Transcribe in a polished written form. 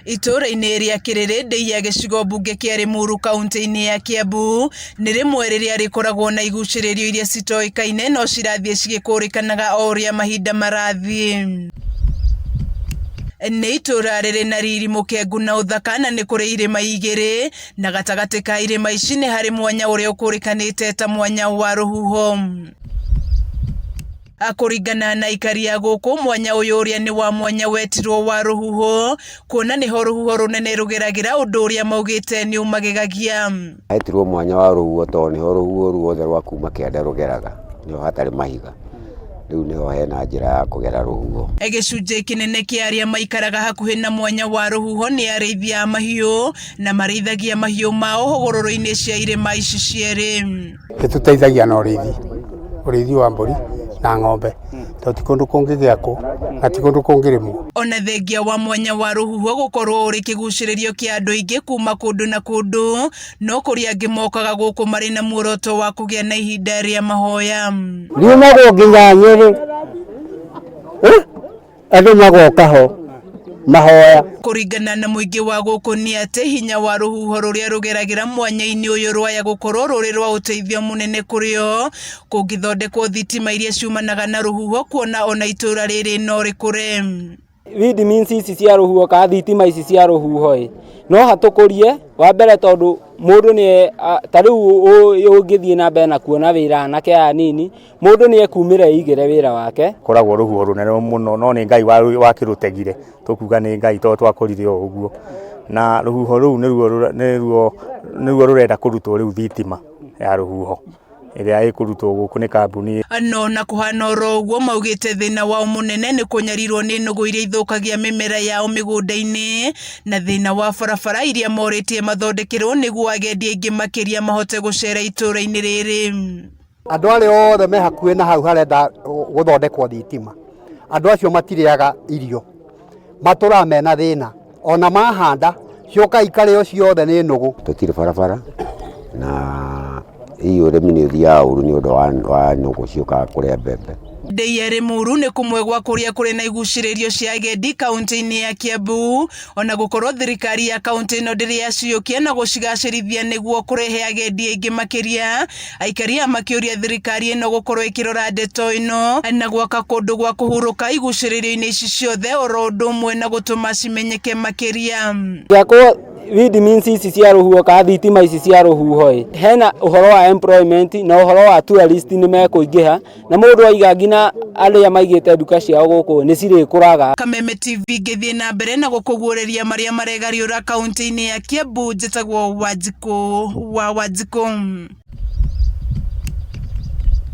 Itura-inĩ rĩa Kĩrĩrĩndĩ ya gĩcigo mbunge kĩa Limuru kaunti-inĩ ya Kiambu nĩ rĩmwe rĩrĩa rĩkoragwo na igucĩrĩrio iria citoĩkaine no cirathiĩ cigĩkũrĩkanaga o ũrĩa mahinda marathiĩ. Nĩ itura rĩrĩ na riri mũkengu na ũthaka na nĩ kũrĩ irĩma igĩrĩ na gatagatĩ ka irĩma ici nĩ harĩ mwanya ũrĩa ũkũrĩkanĩte ta mwanya wa rũhuho. Kũringana na aikari a gũkũ mwanya ũyũ ũrĩa nĩ wa mwanya wetirwo wa rũhuho kuona nĩho rũhuho rũnene rũgeragĩra ũndũ ũrĩa maugĩte nĩ ũmagĩgagia. Hetirwo mwanya wa rũhuho tondũ nĩho rũhuho ruothe rwa kuma kĩanda rũgeraga, nĩho hatarĩ mahiga. Rĩu nĩho hena njĩra ya kũgera rũhuho. Gĩcunjĩ kĩnene kĩa arĩa maikaraga hakuhĩ na mwanya wa rũhuho nĩ arĩithia a mahiũ na marĩithagia mahiũ mao hũgũrũrũ-inĩ cia irĩma ici cierĩ. Nĩtũteithagia na ũrĩithi wa mbũri na ng'ombe tondũ ti kũndũ kũngĩ gĩakũ na ti kũndũ kũngĩrĩmwo. Ona thengia wa mwanya wa rũhuho gũkorwo ũrĩ kĩgucĩrĩrio kĩa andũ aingĩ kuma kũndũ na kũndũ, no kũrĩ angĩ mokaga gũkũ marĩ na muoroto wa kũgĩa na ihinda rĩa mahoya. Riumagwo nginya Nyeri andũ magoka ho mahoya. Kũringana na mũingĩ wa gũkũ nĩ atĩ hinya wa rũhuho rũrĩa rũgeragĩra mwanya-inĩ ũyũ rwaya gũkorwo rũrĩ rwa ũteithio mũnene kũrĩ o kũngĩthondekwo thitima iria ciumanaga na rũhuho kuona ona itũra rĩrĩ no rĩkũre. Windmills ici cia rũhuho kana thitima ici cia rũhuho no hatũkũrie wa mbere tondũ mũndũ nĩ ta rĩu ũngĩthiĩ na mbere na kuona wĩra anake aya nini mũndũ nĩ ekumĩra eigĩre wĩra wake. Koragwo rũhuho rũnene mũno no nĩ Ngai wakĩrũtegire tũkuga nĩ Ngai tondũ twakũrire o ũguo na rũhuho rũu nĩruo rũrenda kũrutwo rĩu thitima ya rũhuho ĩrĩa ĩkũrutwo gũkũ nĩ kambuni. No na kũhana oro ũguo maugĩte thĩna wao mũnene nĩ kũnyarirwo nĩ nũgũ iria ithũkagia mĩmera yao mĩgũnda-inĩ na thĩna wa barabara iria morĩtie mathondekerwo nĩguo agendi aingĩ makĩria mahote gũcera itũra-inĩ rĩrĩ. Andũ arĩa othe me hakuhĩ na hau harenda gũthondekwo thitima, andũ acio matirĩaga irio matũraga mena thĩna ona mahanda cioka ikarĩo ciothe nĩ nũgũ. Tũtirĩ barabara na iyo ũrĩmi nĩ ũthiaga ũru nĩ ũndũ wa nũgũ ciũkaga kũrĩa mbembe. Ndĩ Limuru nĩ kũmwe gwa kũrĩa kũrĩ na igucĩrĩrio cia agendi kaunti-inĩ ya Kiambu ona gũkorwo thirikari ya kaunti ĩno ndĩrĩ yaciyũkia na gũcigacĩrithia nĩguo kũrehe agendi aingĩ makĩria. Aikari a makĩũria thirikari ĩno gũkorwo ĩkĩrora ndeto ĩno na gwaka kũndũ gwa kũhurũka igucĩrĩrio-inĩ ici ciothe oro ũndũ ũmwe na gũtũma cimenyeke makĩria. Windmills ici cia rũhuho kana thitima ici cia rũhuho hena ũhoro wa employment na ũhoro wa tourist nĩ mekũingĩha na mũndũ aiga nginya arĩa maigĩte nduka ciao gũkũ nĩ cirĩkũraga. Kameme TV ngĩthiĩ na mbere na gũkũguũrĩria marĩa maregariũra kaunti-inĩ ya Kiambu. Njĩtagwo Wanjikũ wa Wanjikũ.